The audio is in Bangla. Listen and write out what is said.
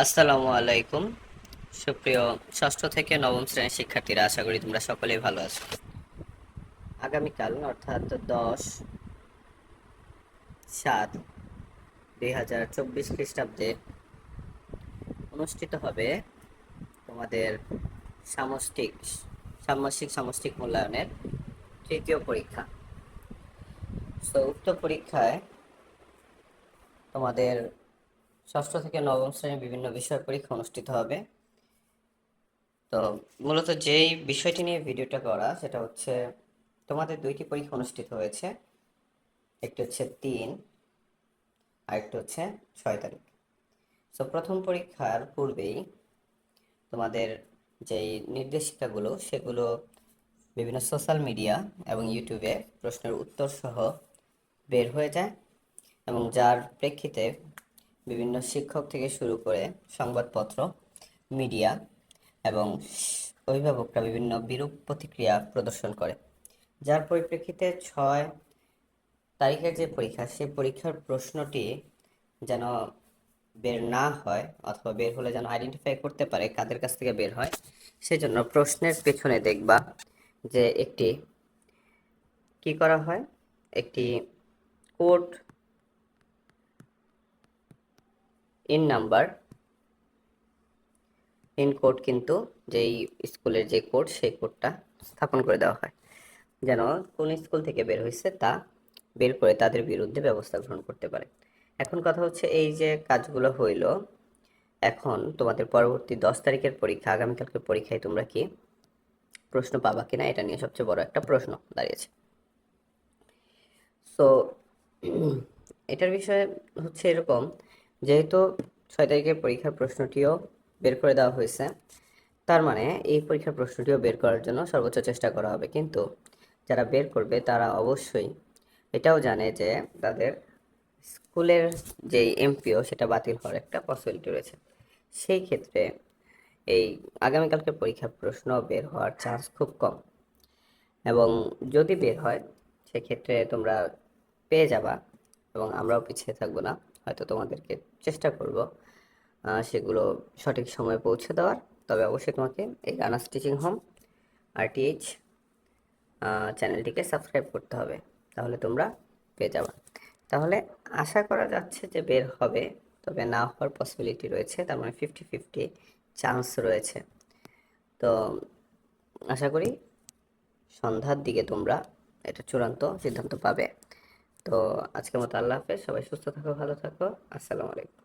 আসসালামু আলাইকুম। সুপ্রিয় ষষ্ঠ থেকে নবম শ্রেণীর শিক্ষার্থীরা, আশা করি তোমরা সকলেই ভালো আছো। আগামীকাল অর্থাৎ 10/7/2024 খ্রিস্টাব্দে অনুষ্ঠিত হবে তোমাদের সামষ্টিক ষান্মাসিক সামষ্টিক মূল্যায়নের তৃতীয় পরীক্ষা। উক্ত পরীক্ষায় তোমাদের ষষ্ঠ থেকে নবম শ্রেণীর বিভিন্ন বিষয় পরীক্ষা অনুষ্ঠিত হবে। তো মূলত যেই বিষয়টি নিয়ে ভিডিওটা করা সেটা হচ্ছে, তোমাদের দুইটি পরীক্ষা অনুষ্ঠিত হয়েছে। একটি হচ্ছে 3 আর একটি হচ্ছে 6 তারিখ। প্রথম পরীক্ষার পূর্বেই তোমাদের যেই নির্দেশিকাগুলো সেগুলো বিভিন্ন সোশ্যাল মিডিয়া এবং ইউটিউবে প্রশ্নের উত্তর সহ বের হয়ে যায়, এবং যার প্রেক্ষিতে বিভিন্ন শিক্ষক থেকে শুরু করে সংবাদপত্র, মিডিয়া এবং অভিভাবকরা বিভিন্ন বিরূপ প্রতিক্রিয়া প্রদর্শন করে। যার পরিপ্রেক্ষিতে 6 তারিখের যে পরীক্ষা, সেই পরীক্ষার প্রশ্নটি যেন বের না হয়, অথবা বের হলে যেন আইডেন্টিফাই করতে পারে কাদের কাছ থেকে বের হয়, সেজন্য প্রশ্নের পেছনে দেখবা যে একটি কি করা হয়, একটি code in number in code, কিন্তু যেই স্কুলের যে কোড সেই কোডটা স্থাপন করে দেওয়া হয়, যেন কোন স্কুল থেকে বের হয়েছে তা বের করে তাদের বিরুদ্ধে ব্যবস্থা গ্রহণ করতে পারে। এখন কথা হচ্ছে, এই যে কাজগুলো হইল, এখন তোমাদের পরবর্তী 10 তারিখের পরীক্ষা, আগামীকালকের পরীক্ষায় তোমরা কি প্রশ্ন পাবা কিনা, এটা নিয়ে সবচেয়ে বড় একটা প্রশ্ন দাঁড়িয়েছে। সো এটার বিষয়ে হচ্ছে এরকম, যেহেতু 6 তারিখের পরীক্ষার প্রশ্নটিও বের করে দেওয়া হয়েছে, তার মানে এই পরীক্ষার প্রশ্নটিও বের করার জন্য সর্বোচ্চ চেষ্টা করা হবে। কিন্তু যারা বের করবে তারা অবশ্যই এটাও জানে যে তাদের স্কুলের যে এমপিও সেটা বাতিল হওয়ার একটা পসিবিলিটি রয়েছে। সেই ক্ষেত্রে এই আগামীকালকের পরীক্ষার প্রশ্ন বের হওয়ার চান্স খুব কম, এবং যদি বের হয় সেক্ষেত্রে তোমরা পেয়ে যাবা, এবং আমরাও পিছিয়ে থাকবো না। হয়তো তোমাদেরকে চেষ্টা করব সেগুলো সঠিক সময়ে পৌঁছে দেওয়ার। তবে অবশ্যই তোমাকে এই রানাস টিচিং হোম RTH চ্যানেলটিকে সাবস্ক্রাইব করতে হবে, তাহলে তোমরা পেয়ে যাবে। তাহলে আশা করা যাচ্ছে যে বের হবে, তবে না হওয়ার পসিবিলিটি রয়েছে, তার মানে 50-50 চান্স রয়েছে। তো আশা করি সন্ধ্যার দিকে তোমরা এটা চূড়ান্ত সিদ্ধান্ত পাবে। তো আজকের মতো আল্লাহ হাফেজ, সবাই সুস্থ থাকো, ভালো থাকো, আসসালামু আলাইকুম।